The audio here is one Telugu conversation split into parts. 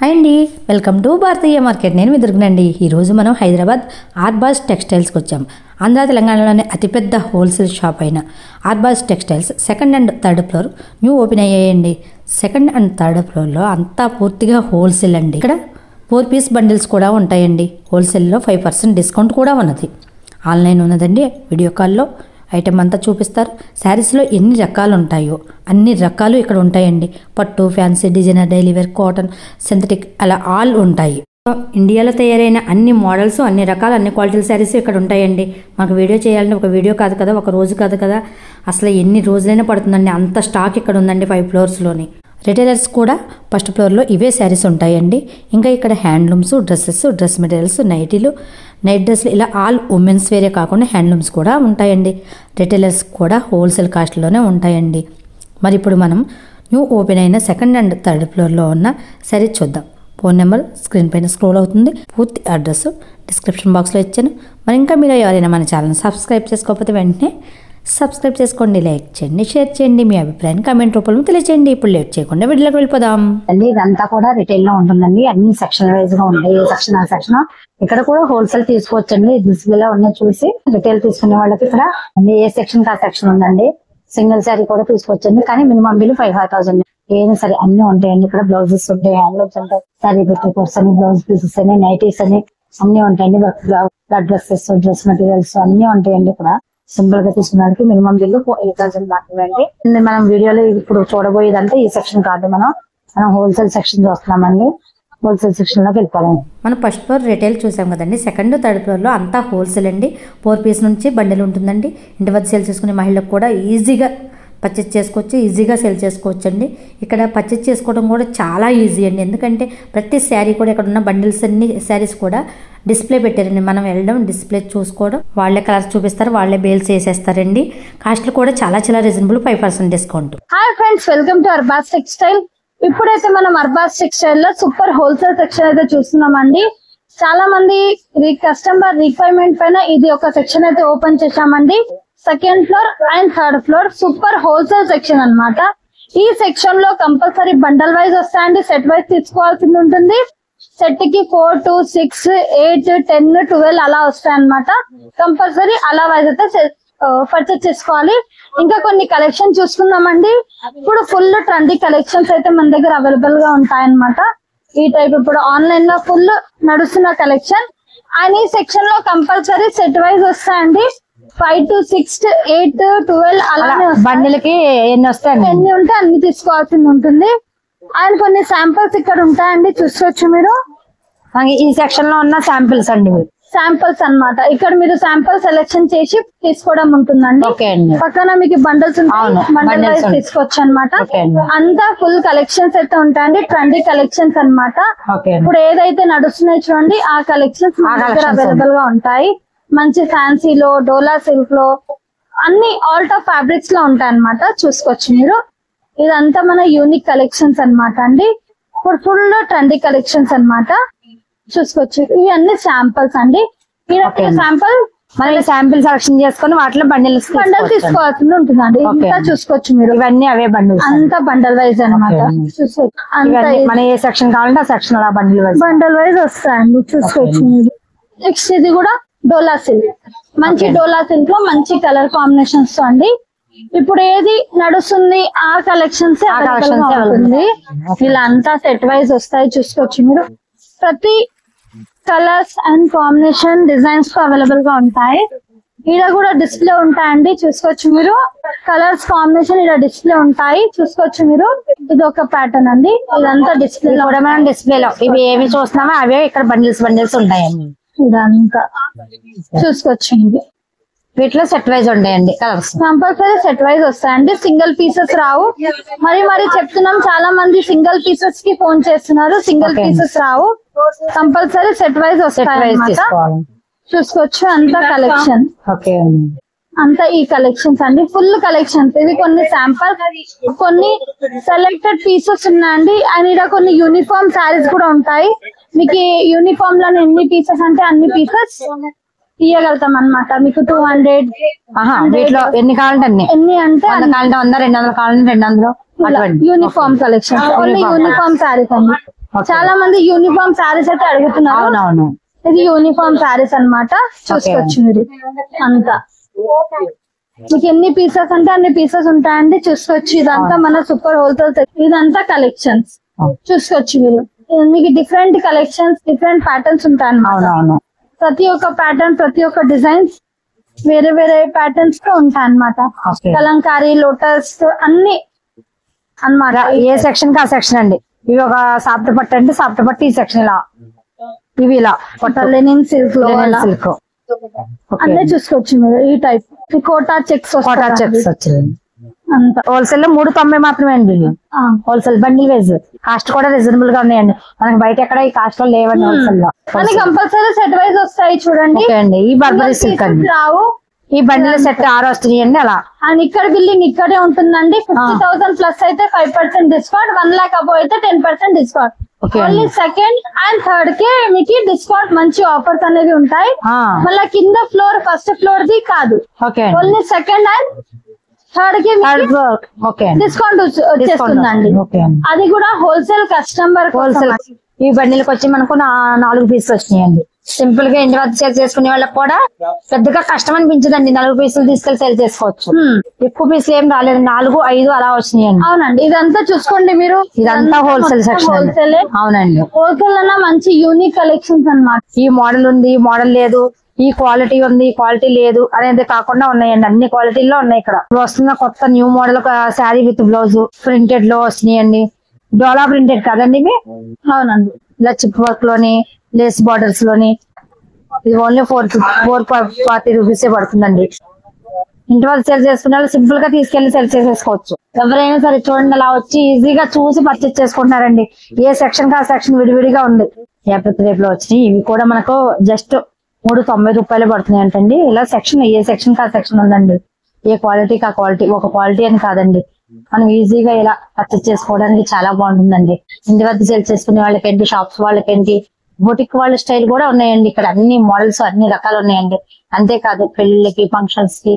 హాయ్ అండి, వెల్కమ్ టు భారతీయ మార్కెట్. నేను మీ దుర్గనండి. ఈరోజు మనం హైదరాబాద్ ఆర్బాస్ టెక్స్టైల్స్కి వచ్చాం. ఆంధ్ర తెలంగాణలోనే అతిపెద్ద హోల్సేల్ షాప్ అయిన Arbaas textiles second and third floor new open అయ్యాయండి. సెకండ్ అండ్ థర్డ్ ఫ్లోర్లో అంతా పూర్తిగా హోల్సేల్ అండి. ఇక్కడ 4 పీస్ బండిల్స్ కూడా ఉంటాయండి. హోల్సేల్లో 5% డిస్కౌంట్ కూడా ఉన్నది. ఆన్లైన్ ఉన్నదండి. వీడియో కాల్లో ఐటెం అంతా చూపిస్తారు. శారీస్లో ఎన్ని రకాలు ఉంటాయో అన్ని రకాలు ఇక్కడ ఉంటాయండి. పట్టు, fancy, designer, daily wear, cotton, synthetic అలా ఆల్ ఉంటాయి. ఇండియాలో తయారైన అన్ని మోడల్స్, అన్ని రకాల, అన్ని క్వాలిటీల శారీస్ ఇక్కడ ఉంటాయండి. మాకు వీడియో చేయాలంటే ఒక వీడియో కాదు కదా, ఒక రోజు కాదు కదా, అసలు ఎన్ని రోజులైనా పడుతుందండి. అంత స్టాక్ ఇక్కడ ఉందండి 5 ఫ్లోర్స్లోని. రిటైలర్స్ కూడా ఫస్ట్ ఫ్లోర్లో ఇవే శారీస్ ఉంటాయండి. ఇంకా ఇక్కడ హ్యాండ్లూమ్స్, డ్రెస్సెస్, డ్రెస్ మెటీరియల్స్, నైటీలు, నైట్ డ్రెస్లు ఇలా ఆల్ ఉమెన్స్ వేరే కాకుండా హ్యాండ్లూమ్స్ కూడా ఉంటాయండి. రిటైలర్స్ కూడా హోల్సేల్ కాస్ట్లోనే ఉంటాయండి. మరి ఇప్పుడు మనం న్యూ ఓపెన్ అయిన సెకండ్ అండ్ థర్డ్ ఫ్లోర్లో ఉన్న శారీ చూద్దాం. ఫోన్ నెంబర్ స్క్రీన్ పైన స్క్రోల్ అవుతుంది. పూర్తి అడ్రస్ డిస్క్రిప్షన్ బాక్స్లో ఇచ్చాను. మరి ఇంకా మీరు ఎవరైనా మన ఛానల్ సబ్స్క్రైబ్ చేసుకోకపోతే వెంటనే సబ్స్క్రైబ్ చేసుకోండి, లైక్ చేయండి, షేర్ చేయండి, మీ అభిప్రాయాన్ని కామెంట్ రూపంలో తెలియచేయండి. ఇప్పుడు లేట్ చేయకుండా వీడియోకి వెళ్ళిపోదాం అండి. ఇదంతా కూడా రిటైల్ లో ఉంటుందండి. అన్ని సెక్షన్ వైజ్ గా ఉంటాయి. ఏ సెక్షన్ ఆ సెక్షన్. ఇక్కడ కూడా హోల్సేల్ తీసుకోవచ్చండి. డిస్ప్లేలో ఉన్న చూసి రిటైల్ తీసుకునే వాళ్ళకి ఇక్కడ ఏ సెక్షన్ కా సెక్షన్ ఉందండి. సింగిల్ శారీ కూడా తీసుకోవచ్చండి. కానీ మినిమం బిల్ 5,000. ఏదైనా సరే అన్ని ఉంటాయండి. ఇక్కడ బ్లౌజెస్ ఉంటాయి, హ్యాండ్లూమ్స్ ఉంటాయి, శారీ పెట్టి కోర్స్ అని, బ్లౌజ్ పీసెస్ అని, నైటీస్ అని అన్ని ఉంటాయండి. బ్లడ్ డ్రెస్సెస్, డ్రెస్ మెటీరియల్స్ అన్ని ఉంటాయండి. ఇక్కడ సింపుల్ గా తీసుకున్నానికి మినిమం బిల్లు 8,000 మాత్రమే అండి. మనం వీడియోలో ఇప్పుడు చూడబోయేదంటే ఈ సెక్షన్ కాదు, మనం హోల్సేల్ సెక్షన్ చూస్తున్నామండి. హోల్సేల్ సెక్షన్ లోకి వెళ్ళిపోదాం. మనం ఫస్ట్ ఫ్లోర్ రిటైల్ చూసాం కదండి. సెకండ్ థర్డ్ ఫ్లోర్లో అంతా హోల్సేల్ అండి. 4 పీస్ నుంచి బండిల్ ఉంటుందండి. ఇంటి వద్ద సేల్ చేసుకునే మహిళలకు కూడా ఈజీగా పర్చేజ్ చేసుకోవచ్చు, ఈజీగా సేల్ చేసుకోవచ్చు అండి. ఇక్కడ పర్చేజ్ చేసుకోవడం కూడా చాలా ఈజీ అండి. ఎందుకంటే ప్రతి శారీ కూడా ఇక్కడ ఉన్న బండిల్స్ అన్ని శారీస్ కూడా డిస్ప్లే పెట్టారండి. మనం వెళ్ళడం, డిస్ప్లే చూసుకోవడం, వాళ్ళే కలర్స్ చూపిస్తారు, వాళ్ళే బేల్స్ వేసేస్తారండి. కాస్ట్లు కూడా చాలా చాలా reasonable, 5% discount. Hi friends, welcome to Arbaz textile. ఇప్పుడైతే మనం అర్బాస్ టెక్స్టైల్ లో సూపర్ హోల్సేల్ సెక్షన్ అయితే చూస్తున్నామండి. చాలా మంది కస్టమర్ రిక్వైర్మెంట్ పైన ఇది ఒక సెక్షన్ అయితే ఓపెన్ చేశామండి. Second floor and third floor super wholesale section అన్నమాట. ఈ సెక్షన్ లో కంపల్సరీ బండల్ వైజ్ వస్తాయండి. సెట్ వైజ్ తీసుకోవాల్సింది ఉంటుంది. సెట్ కి 4, 2, 6, 8, 10, 12 అలా వస్తాయన్నమాట. కంపల్సరీ అలా వైజ్ అయితే పర్చేస్ చేసుకోవాలి. ఇంకా కొన్ని కలెక్షన్ చూసుకుందామండి. ఇప్పుడు ఫుల్ ట్రెండీ కలెక్షన్స్ అయితే మన దగ్గర అవైలబుల్ గా ఉంటాయన్నమాట. ఈ టైప్ ఇప్పుడు ఆన్లైన్ లో ఫుల్ నడుస్తున్న కలెక్షన్. అండ్ ఈ సెక్షన్ లో కంపల్సరీ సెట్ వైజ్ వస్తాయండి. 5 to 6 to 8 to 12 అలానే బండిలకి ఎన్ని వస్తాయండి, ఎన్ని ఉంటే అన్ని తీసుకోవాల్సింది ఉంటుంది. అండ్ కొన్ని శాంపిల్స్ ఇక్కడ ఉంటాయండి, చూసుకోవచ్చు మీరు. ఈ సెక్షన్ లో ఉన్న శాంపిల్స్ అండి. శాంపిల్స్ అన్నమాట. ఇక్కడ మీరు శాంపిల్ సెలెక్షన్ చేసి తీసుకోవడం ఉంటుందండి. పక్కన మీకు బండల్స్ బండల్ వైజ్ తీసుకోవచ్చు అనమాట. అంతా ఫుల్ కలెక్షన్స్ అయితే ఉంటాయండి. ట్రెండీ కలెక్షన్స్ అన్నమాట. ఇప్పుడు ఏదైతే నడుస్తున్నాయి చూడండి, ఆ కలెక్షన్స్ మన దగ్గర అవైలబుల్ గా ఉంటాయి. మంచి ఫ్యాన్సీలో, డోలా సిల్క్ లో, అన్ని ఆల్ట్ ఆఫ్ ఫ్యాబ్రిక్స్ లో ఉంటాయి అన్నమాట. చూసుకోవచ్చు మీరు. ఇదంతా మన యూనిక్ కలెక్షన్స్ అన్నమాట అండి. ఇప్పుడు ఫుల్ ట్రెండీ కలెక్షన్స్ అన్నమాట. చూసుకోవచ్చు. ఇవి అన్ని శాంపిల్స్ అండి. శాంపిల్ మనం శాంపిల్ సెలక్షన్ చేసుకుని వాటిలో బండిల్ తీసుకోవాల్సింది ఉంటుందండి. ఇంకా చూసుకోవచ్చు మీరు. ఇవన్నీ అవే బండిల్, అంతా బండల్ వైజ్ అనమాట. చూసుకోవచ్చు. మన ఏ సెక్షన్ కావాలంటే ఆ సెక్షన్ అలా బండల్ వైజ్ వస్తాయండి. చూసుకోవచ్చు మీరు. నెక్స్ట్ ఇది కూడా డోలా సిల్క్. మంచి డోలా సిల్క్ లో మంచి కలర్ కాంబినేషన్స్ తో అండి. ఇప్పుడు ఏది నడుస్తుంది ఆ కలెక్షన్స్ ఉంటుంది. ఇలా అంతా సెట్ వైజ్ వస్తాయి. చూసుకోవచ్చు మీరు. ప్రతి కలర్స్ అండ్ కాంబినేషన్ డిజైన్స్ తో అవైలబుల్ గా ఉంటాయి. ఇలా కూడా డిస్ప్లే ఉంటాయండి. చూసుకోవచ్చు మీరు. కలర్స్ కాంబినేషన్ ఇలా డిస్ప్లే ఉంటాయి. చూసుకోవచ్చు మీరు. ఇది ఒక ప్యాటర్న్ అండి. ఇదంతా డిస్ప్లే లో కూడా మనం డిస్ప్లేలో ఇవి ఏమి చూస్తున్నామో అవే ఇక్కడ బండిల్స్ ఉంటాయండి. ఇదంతా చూసుకోవచ్చు. వీటిలో సెట్ వైజ్ ఉంటాయండి కలర్స్. కంపల్సరీ సెట్ వైజ్ వస్తాయండి. సింగిల్ పీసెస్ రావు. మరి చెప్తున్నాం, చాలా మంది సింగిల్ పీసెస్ కి ఫోన్ చేస్తున్నారు. సింగిల్ పీసెస్ రావు. కంపల్సరీ సెట్ వైజ్ వస్తాయి. చూసుకోవచ్చు. అంతా కలెక్షన్. అంతా ఈ కలెక్షన్స్ అండి. Full collections. ఇవి కొన్ని శాంపుల్, కొన్ని సెలెక్టెడ్ పీసెస్ ఉన్నాయండి. అండ్ ఇక్కడ కొన్ని యూనిఫామ్ శారీస్ కూడా ఉంటాయి. మీకు యూనిఫామ్ లో ఎన్ని పీసెస్ అంటే అన్ని పీసెస్ తీయగలుగుతాం అనమాట. మీకు 200 వీటిలో ఎన్ని కావాలంటే అన్ని, ఎన్ని అంటే 100 కావాలంటే 200 కావాలంటే 200. Uniform collection. Only uniform saris అండి. చాలా మంది యూనిఫామ్ శారీస్ అయితే అడుగుతున్నారు. అవునవును, ఇది యూనిఫామ్ శారీస్ అన్నమాట. చూసుకోవచ్చు మీరు అంతా. మీకు ఎన్ని పీసెస్ అంటే అన్ని పీసెస్ ఉంటాయండి. చూసుకోవచ్చు. ఇదంతా మన సూపర్ హోల్సేల్. ఇదంతా కలెక్షన్స్ చూసుకోవచ్చు మీరు. మీకు డిఫరెంట్ కలెక్షన్స్, డిఫరెంట్ ప్యాటర్న్స్ ఉంటాయి అన్నమాట. ప్రతి ఒక్క ప్యాటర్న్, ప్రతి ఒక్క డిజైన్స్ వేరే వేరే ప్యాటర్న్స్ తో ఉంటాయి అన్నమాట. కలంకారీ, లోటస్ అన్ని అన్నమాట. ఏ సెక్షన్ కా సెక్షన్ అండి. ఇవి ఒక సాఫ్ట్ పట్టు అంటే సాఫ్ట్ పట్టు ఈ సెక్షన్ ఇలా, ఇవి ఇలా లెనిన్ సిల్క్ లో సిల్క్ అన్నీ చూసుకోవచ్చు మీరు. ఈ టైప్ కోటా చెక్స్ వచ్చింది. అంతా హోల్సేల్ లో 390 మాత్రమే అండి. హోల్సేల్ బండిల్ వైజ్ కాస్ట్ కూడా రీజనబుల్ గా ఉన్నాయండి. మనకి బయట ఎక్కడ ఈ కాస్ట్ లో లేవండి హోల్సేల్ లో. కానీ కంపల్సరీ సెట్ వైజ్ వస్తాయి చూడండి. అండి ఈ బర్బరీ సిల్క్ అండి రావు. ఈ బండిల్ సెట్ 6 వస్తున్నాయండి అలా. అండ్ ఇక్కడ బిల్లింగ్ ఇక్కడే ఉంటుందండి. 50,000 ప్లస్ అయితే 5% డిస్కౌంట్, 1 lakh అబో అయితే 10% discount. Only second and third కే మీకు డిస్కౌంట్ మంచి ఆఫర్స్ అనేవి ఉంటాయి. మళ్ళీ కింద ఫ్లోర్ ఫస్ట్ ఫ్లోర్ ది కాదు, ఓన్లీ సెకండ్ అండ్ థర్డ్ కి డిస్కౌంట్ వచ్చేస్తుందండి. అది కూడా హోల్సేల్ కస్టమర్. హోల్సేల్ ఈ బండిలకు వచ్చి మనకు 4 పీసులు వచ్చినాయండి. సింపుల్ గా ఇంటి వద్ద సేల్ చేసుకునే వాళ్ళకి కూడా పెద్దగా కష్టం అనిపించదండి. 4 పీసులు తీసుకెళ్లి సేల్ చేసుకోవచ్చు. ఎక్కువ పీసులు ఏం రాలేదు, 4, 5 అలా వచ్చినాయండి. అవునండి. ఇదంతా చూసుకోండి మీరు. ఇదంతా హోల్సేల్ సెక్షన్. హోల్సేల్. అవునండి. హోల్సేల్ అన్న మంచి యూనిక్ కలెక్షన్స్ అన్నమాట. ఈ మోడల్ ఉంది, ఈ మోడల్ లేదు, ఈ క్వాలిటీ ఉంది, ఈ క్వాలిటీ లేదు అనేది కాకుండా ఉన్నాయండి. అన్ని క్వాలిటీల్లో ఉన్నాయి. ఇక్కడ వస్తున్న కొత్త new model sari with blouse printed లో వస్తున్నాయండి. డోలా ప్రింటెడ్ కదండి ఇవి. అవునండి. ఇలా చిప్ వర్క్ లోని, లేస్ బార్డర్స్ లోని. ఇది ఓన్లీ 440 రూపీస్ పడుతుందండి. ఇంటి వాళ్ళు సేల్ చేసుకునే వాళ్ళు సింపుల్ గా తీసుకెళ్లి సేల్ చేసేసుకోవచ్చు. ఎవరైనా సరే చూడండి అలా వచ్చి ఈజీగా చూసి పర్చేస్ చేసుకుంటున్నారండి. ఏ సెక్షన్ కా సెక్షన్ విడివిడిగా ఉంది. యాభై రేపులో వచ్చినాయి. ఇవి కూడా మనకు జస్ట్ 390 రూపాయలు పడుతున్నాయి అంటండి. ఇలా సెక్షన్ ఏ సెక్షన్ కా సెక్షన్ ఉందండి. ఏ క్వాలిటీకి ఆ క్వాలిటీ, ఒక క్వాలిటీ అని కాదండి. మనం ఈజీగా ఇలా పర్చేస్ చేసుకోవడానికి చాలా బాగుంటుందండి. ఇంటి వద్ద సేల్ చేసుకునే వాళ్ళకేంటి, షాప్స్ వాళ్ళకేంటి, బొటిక్ వాళ్ళ స్టైల్ కూడా ఉన్నాయండి. ఇక్కడ అన్ని మోడల్స్ అన్ని రకాలు ఉన్నాయండి. అంతేకాదు పెళ్లిళ్ళకి, ఫంక్షన్స్ కి.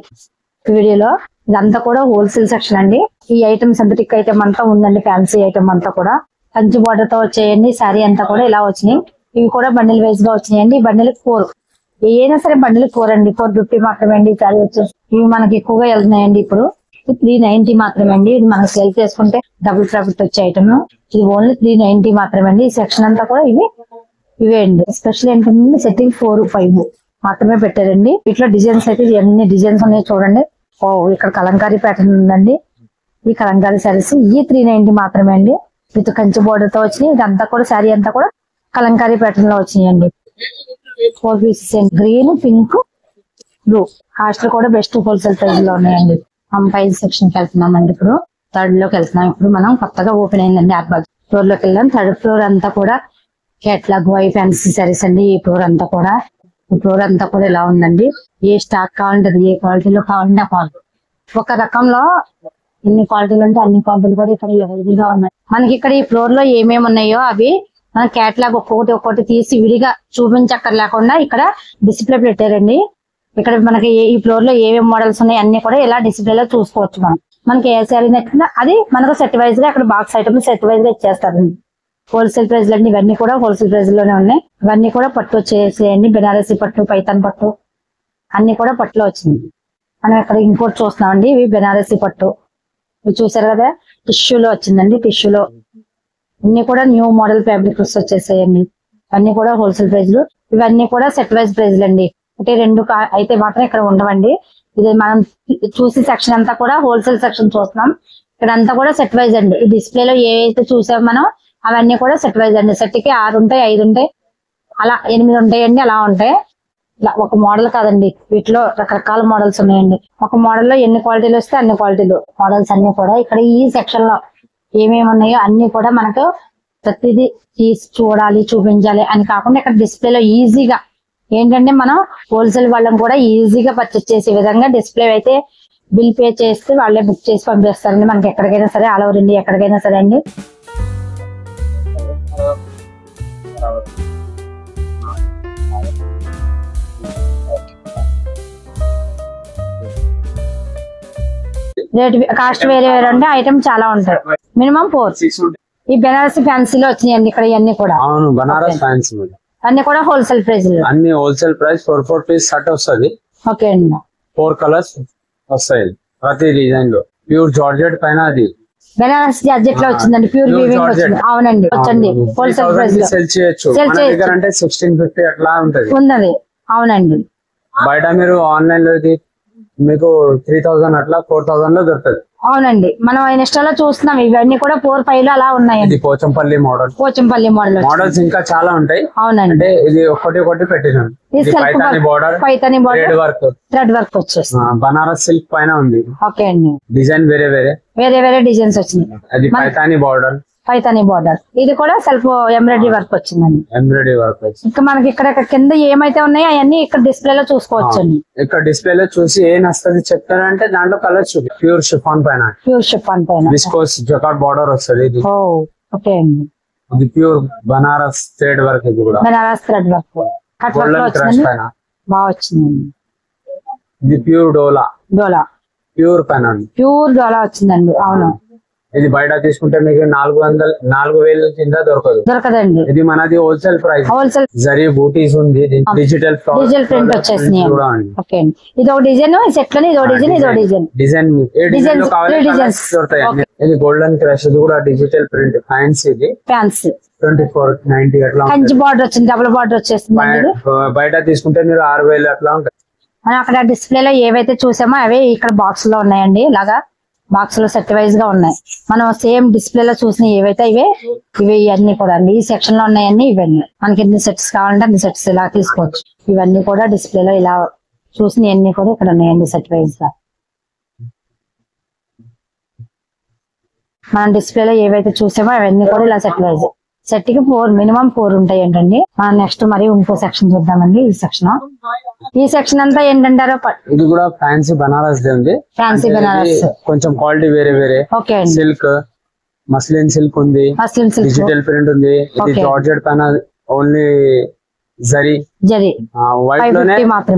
వీడియోలో ఇదంతా కూడా హోల్సేల్ సెక్షన్ అండి. ఈ ఐటమ్ సింథటిక్ ఐటమ్ అంతా ఉందండి. ఫ్యాన్సీ ఐటమ్ అంతా కూడా కంచి బార్డర్ తో వచ్చేయండి. శారీ అంతా కూడా ఇలా వచ్చినాయి. ఇవి కూడా బండిల్ వైజ్ గా వచ్చినాయండి. ఈ బండిల్ 4 ఏదైనా సరే బండిల్ 4 అండి. 450 మాత్రమే అండి. శారీ వచ్చేసి ఇవి మనకి ఎక్కువగా వెళ్తున్నాయండి. ఇప్పుడు 390 మాత్రమే అండి. ఇది మనం సేల్ చేసుకుంటే డబుల్ ప్రాఫిట్ వచ్చే ఐటమ్. ఇది ఓన్లీ 390 మాత్రమే అండి. ఈ సెక్షన్ అంతా కూడా ఇవే అండి. స్పెషల్ ఏంటంటే సెట్టింగ్ 4, 5 మాత్రమే పెట్టారండి. వీటిలో డిజైన్స్ అయితే ఎన్ని డిజైన్స్ ఉన్నాయో చూడండి. ఇక్కడ కలంకారీ ప్యాటర్న్ ఉందండి. ఈ కలంకారీ శారీస్ ఈ 390 మాత్రమే అండి. విత్ కంచి బోర్డర్ తో వచ్చినాయి. ఇదంతా కూడా శారీ అంతా కూడా కలంకారీ ప్యాటర్న్ లో వచ్చినాయండి. 4 pieces green, pink, blue. Cost కూడా బెస్ట్ హోల్సేల్ ప్రైస్ లో ఉన్నాయండి. మనం 5 సెక్షన్ కి వెళ్తున్నామండి. ఇప్పుడు 3rd లోకి వెళ్తున్నాం. ఇప్పుడు మనం కొత్తగా ఓపెన్ అయిందండి ఆర్బాగ్ ఫ్లోర్ లోకి వెళ్ళాం. 3rd ఫ్లోర్ అంతా కూడా కేటలాగ్ వై ఫ్యాన్సీ సారీస్ అండి. ఈ ఫ్లోర్ అంతా కూడా ఇలా ఉందండి. ఏ స్టాక్ కావాలంటే ఏ క్వాలిటీలో కావాలంటే ఆ క్వాలిటీ. ఒక రకంలో ఎన్ని క్వాలిటీలు ఉంటే అన్ని క్వాలిటీలు కూడా ఇక్కడ అవైలబుల్ గా ఉన్నాయి. మనకి ఇక్కడ ఈ ఫ్లోర్ లో ఏమేమి ఉన్నాయో అవి మన కేటలాగ్ ఒక్కొక్కటి తీసి విడిగా చూపించక్కర్లేకుండా ఇక్కడ డిస్ప్లే పెట్టారండి. ఇక్కడ మనకి ఈ ఫ్లోర్ లో ఏమేమి మోడల్స్ ఉన్నాయి అన్ని కూడా ఇలా డిస్ప్లే లో చూసుకోవచ్చు. మనకి ఏ శారీ నచ్చినా అది మనకు సెట్ వైజ్ గా అక్కడ బాక్స్ ఐటమ్ సెట్ వైజ్ గా ఇచ్చేస్తారండి. హోల్సేల్ ప్రైస్ అండి. ఇవన్నీ కూడా హోల్సేల్ ప్రైస్ లోనే ఉన్నాయి. ఇవన్నీ కూడా పట్టు వచ్చేసేయండి. బెనారసీ పట్టు, పైతాన్ పట్టు అన్ని కూడా పట్టులో వచ్చింది. మనం ఇక్కడ ఇంకోటి చూస్తున్నామండి. ఇవి బెనారసీ పట్టు. ఇవి చూసారు కదా, టిష్యూలో వచ్చిందండి. టిష్యూలో ఇన్ని కూడా న్యూ మోడల్ ఫ్యాబ్రిక్స్ వచ్చేసాయండి. ఇవన్నీ కూడా హోల్సేల్ ప్రైజ్లు. ఇవన్నీ కూడా సెట్ వైజ్ ప్రైజ్లు అండి. అంటే 2 అయితే మాత్రం ఇక్కడ ఉండవండి. ఇది మనం చూసి సెక్షన్ అంతా కూడా హోల్సేల్ సెక్షన్ చూస్తున్నాం. ఇక్కడ అంతా కూడా సెట్ వైజ్ అండి. ఈ డిస్ప్లేలో ఏవైతే చూసామో మనం అవన్నీ కూడా సెట్ వైజ్ అండి. సెట్ కి 6 ఉంటాయి, 5 ఉంటాయి, అలా 8 ఉంటాయండి. అలా ఉంటాయి. ఇలా ఒక మోడల్ కాదండి. వీటిలో రకరకాల మోడల్స్ ఉన్నాయండి. ఒక మోడల్ లో ఎన్ని క్వాలిటీలు వస్తే అన్ని క్వాలిటీలు మోడల్స్ అన్ని కూడా ఇక్కడ ఈ సెక్షన్ లో ఏమేమి ఉన్నాయో అన్ని కూడా మనకు ప్రతిదీ తీసి చూడాలి, చూపించాలి అని కాకుండా ఇక్కడ డిస్ప్లేలో ఈజీగా ఏంటంటే మనం హోల్సేల్ వాళ్ళని కూడా ఈజీగా పర్చేస్ చేసే విధంగా డిస్ప్లే అయితే బిల్ పే చేస్తే వాళ్ళే బుక్ చేసి పంపిస్తారండి. మనకి ఎక్కడికైనా సరే, ఆల్ ఓవర్ ఇండియా ఎక్కడికైనా సరే అండి. రేట్ కాస్ట్ వేరే వేరే ఉంటే ఐటమ్ చాలా ఉంటాయి. మినిమం 4. ఈ బెనారసి ఫ్యాన్సీలో వచ్చినాయండి ఇక్కడ ఇవన్నీ కూడా. అవును బనారస్ ఫ్యాన్సీ అన్ని కూడా హోల్సేల్ ప్రైస్. అన్ని హోల్సేల్ ప్రైస్ 4 పీస్ షర్ట్ వస్తుంది. ఓకే అండి. 4 కలర్స్ వస్తాయి ప్రతి డిజైన్ లో. ప్యూర్ జార్జెట్ పైన అది బెనారస్ జార్జెట్ లో వచ్చిందండి. ప్యూర్ వీవింగ్ వచ్చింది. అవునండి వచ్చండి హోల్సేల్ ప్రైస్ లో సెల్ చేయొచ్చు. మన దగ్గర అంటే 1650 అట్లా ఉంటది ఉన్నది. అవునండి. బయట మీరు ఆన్లైన్ లో ఇది మీకు 3000 అట్లా 4000 లో దొరుకుతుంది. అవునండి మనం ఇన్స్టాలో చూస్తున్నాం. ఇవన్నీ కూడా 4-5 లో అలా ఉన్నాయండి. ఇది Pochampally model. Pochampally model models ఇంకా చాలా ఉంటాయి. అవునండి. అంటే ఇది ఒకటి పెట్టినాను. Paithani border, Paithani border, thread work వచ్చేస్తుంది. బనారస్ సిల్క్ పైన ఉంది. ఓకే అండి. డిజైన్ వేరే డిజైన్స్ వచ్చింది. అది పైతాని బోర్డర్. పైతాని బోర్డర్. ఇది కూడా సెల్ఫ్ ఎంబ్రాయిడరీ వర్క్ వచ్చిందండి. ఎంబ్రాయిడరీ వర్క్ వచ్చి ఇంకా మనకి ఇక్కడ కింద ఏమైతే ఉన్నాయో అవన్నీ ఇక్కడ డిస్ప్లే లో చూసుకోవచ్చండి. ఇక్కడ డిస్ప్లే లో చూసి ఏ నస్తుంది చెప్తారంటే దాంట్లో కలర్స్ ప్యూర్ షిఫాన్ పైన. ప్యూర్ షిఫాన్ పైన విస్కోస్ జకార్డ్ బార్డర్ వస్తుంది. ఇది ఓకే అండి. ఇది ప్యూర్ బనారస్ థ్రెడ్ వర్క్. ఇది కూడా Banaras thread work cut work లో వచ్చింది. బాగా వచ్చిందండి. ఇది ప్యూర్ డోలా. ప్యూర్ పైన ప్యూర్ డోలా వచ్చిందండి. అవును. ఇది బయట తీసుకుంటే మీకు 4000 కింద దొరకదండి. ఇది మనది హోల్సేల్ ప్రైస్. జరీ బూటీస్ ఉంది. డిజిటల్ ప్రింట్ వచ్చేసినాయి. ఓకే అండి. ఇది ఒక డిజైన్ సెట్ లోనే ఇదో డిజైన్ దొరుకుతాయి. ఇది గోల్డెన్ క్రష్. ఇది కూడా డిజిటల్ ప్రింట్ ఫ్యాన్సీ. ఇది 2490 అట్లా కంచి బార్డర్ వచ్చింది. డబుల్ బార్డర్ వచ్చేస్తుంది. బయట తీసుకుంటే మీరు 6000 అట్లా ఉంటాయి. మనం అక్కడ డిస్ప్లే లో ఏవైతే చూసామో అవే ఇక్కడ బాక్స్ లో ఉన్నాయండి. ఇలాగా బాక్స్ లో సెట్ వైజ్ గా ఉన్నాయి. మనం సేమ్ డిస్ప్లే లో చూసిన ఏవైతే ఇవే ఇవన్నీ కూడా అండి. ఈ సెక్షన్ లో ఉన్నాయన్నీ ఇవన్నీ. మనకి ఎన్ని సెట్స్ కావాలంటే అన్ని సెట్స్ ఇలా తీసుకోవచ్చు. ఇవన్నీ కూడా డిస్ప్లే లో ఇలా చూసిన అన్ని కూడా ఇక్కడ ఉన్నాయండి సెట్ వైజ్ గా. మనం డిస్ప్లే లో ఏవైతే చూసామో అవన్నీ కూడా ఇలా సెట్ వైజ్. సెట్ కి 4 మినిమం 4 ఉంటాయి ఏంటండి. మనం నెక్స్ట్ మరి ఇంకో సెక్షన్ చూద్దామండి. ఈ సెక్షన్ అంతా ఏంటంటారో. ఇది కూడా ఫ్యాన్సీ బనారస్ ఉంది. ఫ్యాన్సీ బనారస్ కొంచెం క్వాలిటీ వేరే. ఓకే. సిల్క్ మస్లిన్ సిల్క్ ఉంది. డిజిటల్ ప్రింట్ ఉంది. ఇది జార్జెట్ పైన ఓన్లీ జరీ వైట్ లోనే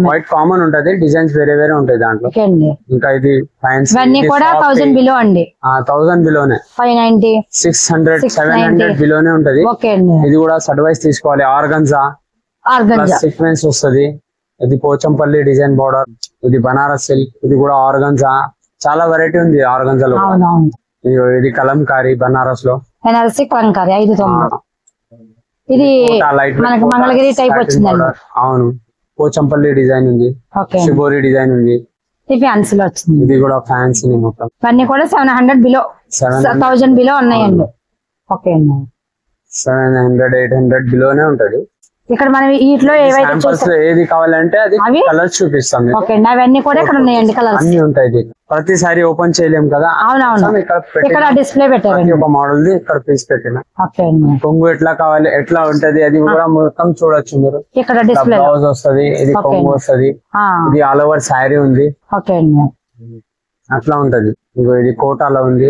వైట్ కామన్ ఉంటది. డిజైన్స్ వేరే ఉంటాయి దాంట్లో. ఇంకా ఇది ఫ్యాన్సీ 1000 బిలో అండి. 1000 బిలోనే 590 600 700 బిలోనే ఉంటది. ఇది కూడా సర్వైస్ తీసుకోవాలి. ఆర్గంజా సీక్వెన్స్ వస్తుంది. ఇది పోచంపల్లి డిజైన్ బోర్డర్. ఇది బనారస్ సిల్క్. ఇది కూడా ఆర్గంజా. చాలా వెరైటీ ఉంది ఆర్గంజాలో. ఇది కలంకారీ బనారస్ లో. బనారసి కలంకారీ 590. ఇది మనకి మంగళగిరి టైప్ వచ్చిందండి. అవును. పోచంపల్లి డిజైన్ ఉంది. శిబోరి డిజైన్ ఉంది. ఫ్యాన్సీలో వచ్చింది. ఇది కూడా ఫ్యాన్సీ మొత్తం. ఇవన్నీ కూడా 700 బిలో 1000 బిలో ఉన్నాయండి. ఓకే అండి. 700 800 బిలోనే ఉంటది. ఇక్కడ మనం వీటిలో ఏవైతే ఏది కావాలంటే అది కలర్స్ చూపిస్తాం. ఓకే అండి. అవన్నీ కూడా ఇక్కడ ఉన్నాయండి. కలర్స్ అన్ని ఉంటాయి. ప్రతిసారి ఓపెన్ చేయలేం కదా. అవునవును. ఇక్కడ డిస్ప్లే పెట్టారు. ఒక మోడల్ ఇక్కడ పీస్ పెట్టిన. ఓకే అండి. కొంగు ఎట్లా కావాలి ఎట్లా ఉంటది అది కూడా మొత్తం చూడొచ్చు మీరు. ఇక్కడ డిస్ప్లే బ్లౌజ్ వస్తది. ఇది కొంగు వస్తది. ఇది ఆల్ ఓవర్ శారీ ఉంది. ఓకే అండి. అట్లా ఉంటది. ఇది కోటాలో ఉంది.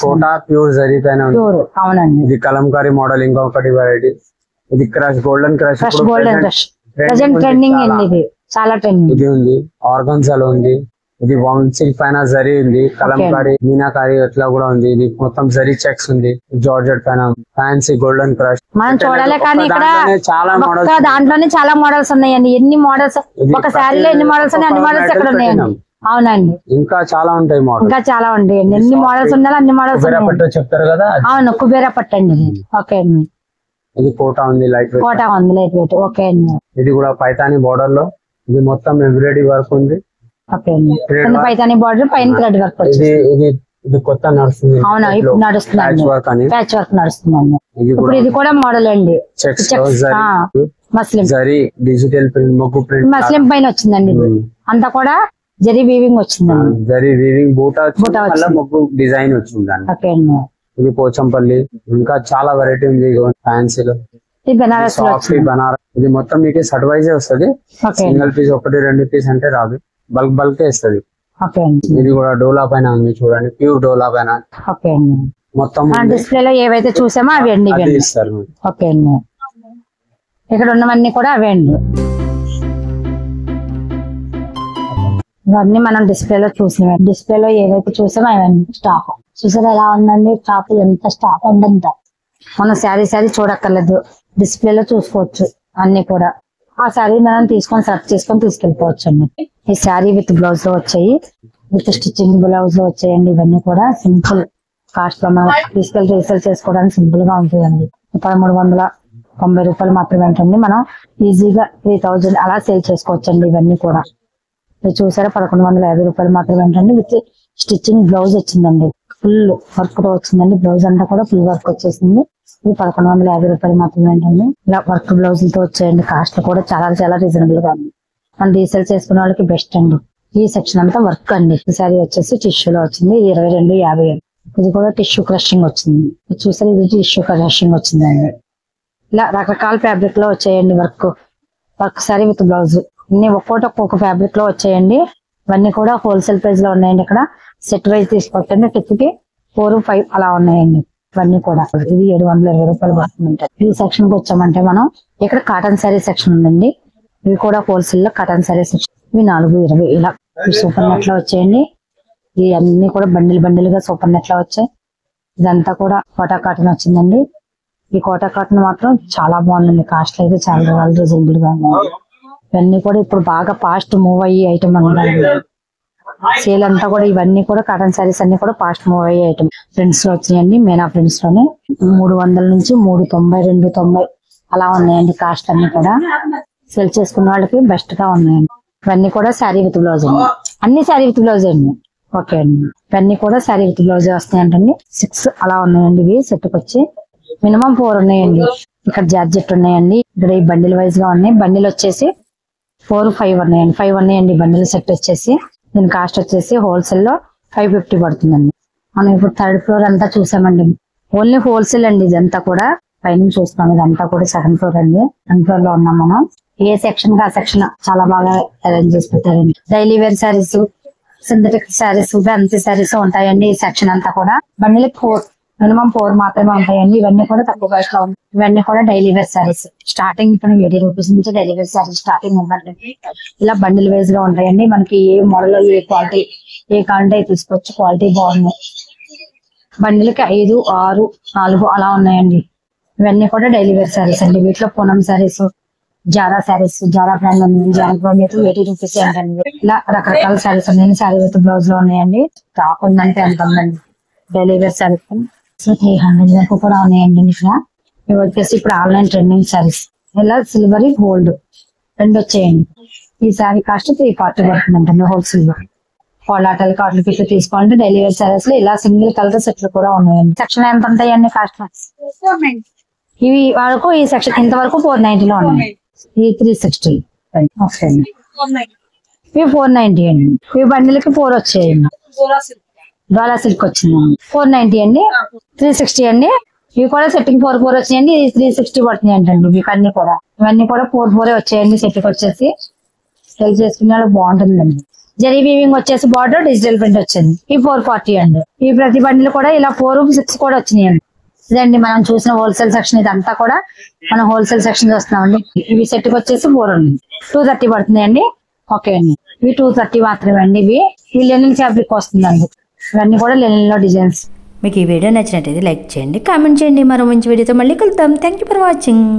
కోటా ప్యూర్ జరీ పైన ఉంది. అవునండి. ఇది కలంకారీ మోడల్ ఇంకొకటి వెరైటీ. ఇది క్రష్ గోల్డెన్ క్రష్. ట్రెండింగ్ ఇది చాలా ట్రెండింగ్. ఇది ఉంది. ఆర్గన్జాలో ఉంది. ఇది వామ్ సిల్క్ పైన జరీ ఉంది. కలంకారీ మీనాకారీ అట్లా కూడా ఉంది. ఇది మొత్తం జరీ చెక్స్ ఉంది. జార్జెట్ పైన ఫ్యాన్సీ గోల్డెన్ క్రష్. మనం చూడాలి కానీ ఇక్కడ చాలా మోడల్స్. దాంట్లోనే చాలా మోడల్స్ ఉన్నాయండి. ఎన్ని మోడల్స్ ఒక శారీలో ఎన్ని మోడల్స్ ఉన్నాయి అన్ని మోడల్స్ ఇక్కడ ఉన్నాయండి. అవునండి. ఇంకా చాలా ఉంటాయి మోడల్స్. ఇంకా చాలా ఉంటాయండి. ఎన్ని మోడల్స్ ఉండాలి అన్ని మోడల్స్ చెప్తారు కదా. అవును. కుబేరా పట్టు అండి. ఓకే అండి. ఇది కోటా ఉంది. Light weight. కోటా ఉంది లైట్ వెయిట్. ఓకే అండి. ఇది కూడా పైతాని బోర్డర్ లో. ఇది మొత్తం ఎంబ్రాయిడరీ వర్క్ ఉంది. ఓకే అండి. పైతాని బోర్డర్ పైన థ్రెడ్ వర్క్ వచ్చింది. ఇది కొత్త నడుస్తుంది. అవునా ఇప్పుడు నడుస్తుంది. ప్యాచ్ వర్క్ నడుస్తుందండి. ఇప్పుడు ఇది కూడా మోడల్ అండి. మస్లిం జరీ డిజిటల్ ప్రింట్ మొగ్గు ప్రింట్ మస్లిం పైన వచ్చిందండి. అంతా కూడా జరీ వీవింగ్ వచ్చిందండి. జరీ వీవింగ్ బూటా మొగ్గు డిజైన్ వచ్చిందండి. ఓకే అండి. ఇది పోచంపల్లి. ఇంకా చాలా వెరైటీ ఉంది ఫ్యాన్సీలో. బనారస్ బనారస్. ఇది మొత్తం మీకు సెట్ వైజ్ వస్తుంది. సింగిల్ పీస్ 1-2 పీస్ అంటే రాదు. బల్క్ ఇస్తుంది. ఇది కూడా డోలా పైన ఉంది చూడండి. ప్యూర్ డోలా పైన. మొత్తం డిస్ప్లే లో ఏవైతే చూసామో అవి అండి ఇస్తారు. ఓకే అండి. ఇక్కడ ఉన్నవన్నీ కూడా అవే అండి. ఇవన్నీ మనం డిస్ప్లేలో చూసినవి. డిస్ప్లేలో ఏవైతే చూసామో అవన్నీ స్టాక్ చూసారా ఎలా ఉందండి. స్టాక్ ఎంత స్టాక్ ఉందంట. మనం శారీ చూడక్కర్లేదు, డిస్ప్లేలో చూసుకోవచ్చు అన్ని కూడా. ఆ శారీ మనం తీసుకొని సెలెక్ట్ చేసుకొని తీసుకెళ్ళిపోవచ్చు అండి. ఈ శారీ విత్ బ్లౌజ్ లో వచ్చాయి, విత్ స్టిచ్చింగ్ బ్లౌజ్ లో వచ్చాయండి. ఇవన్నీ కూడా సింపుల్ కాస్ట్ లో మనం తీసుకెళ్ళి రీసేల్ చేసుకోవడానికి సింపుల్ గా ఉంటుందండి. 1390 రూపాయలు మాత్రమే ఉంటుంది. మనం ఈజీగా 3000 అలా సేల్ చేసుకోవచ్చు అండి. ఇవన్నీ కూడా మీరు చూసారా 1150 రూపాయలు మాత్రమే ఉంటుంది. విత్ స్టిచ్చింగ్ బ్లౌజ్ వచ్చిందండి, ఫుల్ వర్క్ తో వచ్చిందండి. బ్లౌజ్ అంతా కూడా ఫుల్ వర్క్ వచ్చేసింది. ఇది 1150 రూపాయలు మాత్రమే ఉంటుంది. ఇలా వర్క్ బ్లౌజులతో వచ్చాయండి. కాస్ట్ కూడా చాలా రీజనబుల్ గా ఉంది. మనం రీసేల్ చేసుకునే వాళ్ళకి బెస్ట్ అండి. ఈ సెక్షన్ అంతా వర్క్ అండి. ఈ సారీ వచ్చేసి టిష్యూలో వచ్చింది 2250. ఇది కూడా టిష్యూ క్రషింగ్ వచ్చింది. చూసారు, ఇది టిష్యూ క్రషింగ్ వచ్చిందండి. ఇలా రకరకాల ఫ్యాబ్రిక్ లో వచ్చాయండి. వర్క్ సారీ విత్ బ్లౌజ్ ఇన్ని ఒక్కొక్క ఫ్యాబ్రిక్ లో వచ్చాయండి. ఇవన్నీ కూడా హోల్సేల్ ప్రైస్ లో ఉన్నాయండి. ఇక్కడ సెట్ వైజ్ తీసుకోవచ్చండి. టిక్కి 4, 5 అలా ఉన్నాయండి. ఇవన్నీ కూడా ఇది 720 రూపాయలు పడుతుంది. ఈ సెక్షన్ కి వచ్చామంటే మనం ఇక్కడ కాటన్ శారీ సెక్షన్ ఉందండి. ఇవి కూడా హోల్సేల్ లో కాటన్ శారీ సెక్షన్. ఇవి 420. ఇలా సూపర్ నెట్ లో వచ్చాయండి. ఈ అన్ని కూడా బండిల్ గా సూపర్ నెట్ లో వచ్చాయి. ఇదంతా కూడా కోటా కాటన్ వచ్చిందండి. ఈ కోటా కాటన్ మాత్రం చాలా బాగుందండి. కాస్ట్ అయితే చాలా రీజనబుల్ గా ఉంది. ఇవన్నీ కూడా ఇప్పుడు బాగా ఫాస్ట్ మూవ్ అయ్యే ఐటమ్ అంటారండి. సేల్ అంతా కూడా ఇవన్నీ కూడా కాటన్ శారీస్ అన్ని కూడా ఫాస్ట్ మూవ్ అయ్యే ఐటమ్. ప్రింట్స్ లో వచ్చినాయండి. మేనా ప్రింట్స్ లోనే 300 నుంచి 390, 290 అలా ఉన్నాయండి. కాస్ట్ అన్ని కూడా సేల్ చేసుకున్న వాళ్ళకి బెస్ట్ గా ఉన్నాయండి. ఇవన్నీ కూడా శారీ విత్ బ్లౌజ్ అండి. అన్ని శారీ విత్ బ్లౌజ్ అండి. ఓకే అండి, ఇవన్నీ కూడా శారీ విత్ బ్లౌజ్ వస్తాయంటండి. 6 అలా ఉన్నాయండి. ఇవి సెట్ కి వచ్చి మినిమం 4 ఉన్నాయండి. ఇక్కడ జార్జెట్ ఉన్నాయండి. ఇక్కడ ఈ బండిల్ వైజ్ గా ఉన్నాయి. బండిల్ వచ్చేసి 4, 5 ఉన్నాయండి. 5 ఉన్నాయండి బండిల్ సెట్ వచ్చేసి. దీని కాస్ట్ వచ్చేసి హోల్సేల్ లో 550 పడుతుందండి. మనం ఇప్పుడు 3rd ఫ్లోర్ అంతా చూసామండి. ఓన్లీ హోల్సేల్ అండి. ఇదంతా కూడా పైన చూస్తున్నాం. ఇదంతా కూడా 2nd ఫ్లోర్ అండి. 2nd ఫ్లోర్ లో ఉన్నాం మనం. ఏ సెక్షన్ కా సెక్షన్ చాలా బాగా అరేంజ్ చేసి పెట్టారండి. Daily wear saris, synthetic saris, fancy saris ఉంటాయండి. ఈ సెక్షన్ అంతా కూడా బండిలకి 4, మినిమం 4 మాత్రమే ఉంటాయండి. ఇవన్నీ కూడా తక్కువ కాస్ట్ లో ఉంటాయి. ఇవన్నీ కూడా డైలీ వేర్ శారీస్. స్టార్టింగ్ ఇప్పుడు 80 రూపీస్ నుంచి డైలీ వేర్ శారీస్ స్టార్టింగ్ ఉందండి. ఇలా బండిల్ వైజ్ గా ఉంటాయండి. మనకి ఏ మోడల్, ఏ క్వాలిటీ, ఏ క్వాలిటీ తీసుకోవచ్చు. క్వాలిటీ బాగుంది. బండిలకి 5, 6, 4 అలా ఉన్నాయండి. ఇవన్నీ కూడా డైలీ వేర్ శారీస్ అండి. వీటిలో Poonam saris, Zara saris, Zara brand ఉంది. జారా బ్రాండ్ అయితే 80 రూపీస్ అంటండి. ఇలా రకరకాల శారీస్ ఉన్నాయండి. శారీ విత్ బ్లౌజ్ లో ఉన్నాయండి. స్టాక్ ఉందంటే ఎంత ఉందండి. డైలీ వేర్ శారీస్ 300 వరకు కూడా ఉన్నాయండి. ఇక్కడ ఇవి వచ్చేసి ఇప్పుడు ఆన్లైన్ ట్రెండింగ్ శారీస్. ఇలా సిల్వర్, గోల్డ్ 2 వచ్చాయండి. ఈ శారీ కాస్ట్ 340 పడుతుందంటండి హోల్సేల్ లో. కోలాటల్ కాటన్ పిట్లు తీసుకోవాలంటే డైలీ వేర్ శారీస్ లో ఇలా సింగిల్ కలర్ సెట్లు కూడా ఉన్నాయండి. సెక్షన్ ఎంత ఉంటాయండి కాస్ట్? ఇవి వరకు ఈ సెక్షన్ ఇంతవరకు 490 లో ఉన్నాయి. ఈ 360. ఓకే అండి. ఇవి 490 అండి. ఇవి బండిలకి 4 వచ్చాయండి. డోలా సిల్క్ వచ్చిందండి 490 అండి. 360 అండి. ఇవి కూడా సెట్టింగ్ 4 వచ్చాయండి. 360 పడుతుంది అంటండి. ఇవన్నీ కూడా 4 వచ్చాయండి. సెట్కి వచ్చేసి సెల్ చేసుకునే వాళ్ళు బాగుంటుందండి. జరీ వీవింగ్ వచ్చేసి బార్డర్ డిజిటల్ ప్రింట్ వచ్చింది. ఈ 440 అండి. ఈ ప్రతి బండిలు కూడా ఇలా 4, 6 కూడా వచ్చినాయండి. ఇదండి మనం చూసిన హోల్సేల్ సెక్షన్. ఇదంతా కూడా మనం హోల్సేల్ సెక్షన్ చూస్తున్నామండి. ఇవి సెట్ కి వచ్చేసి 4 ఉంది. 230 పడుతుంది అండి. ఓకే అండి. ఇవి 230 మాత్రమే అండి. ఇవి లెనిన్ ఫ్యాబ్రిక్ వస్తుందండి. ఇవన్నీ కూడా లెనిన్ లో డిజైన్స్. మీకు ఈ వీడియో నచ్చినట్టయితే లైక్ చేయండి, కామెంట్ చేయండి. మరో మంచి వీడియోతో మళ్ళీ కలుద్దాం. Thank you for watching.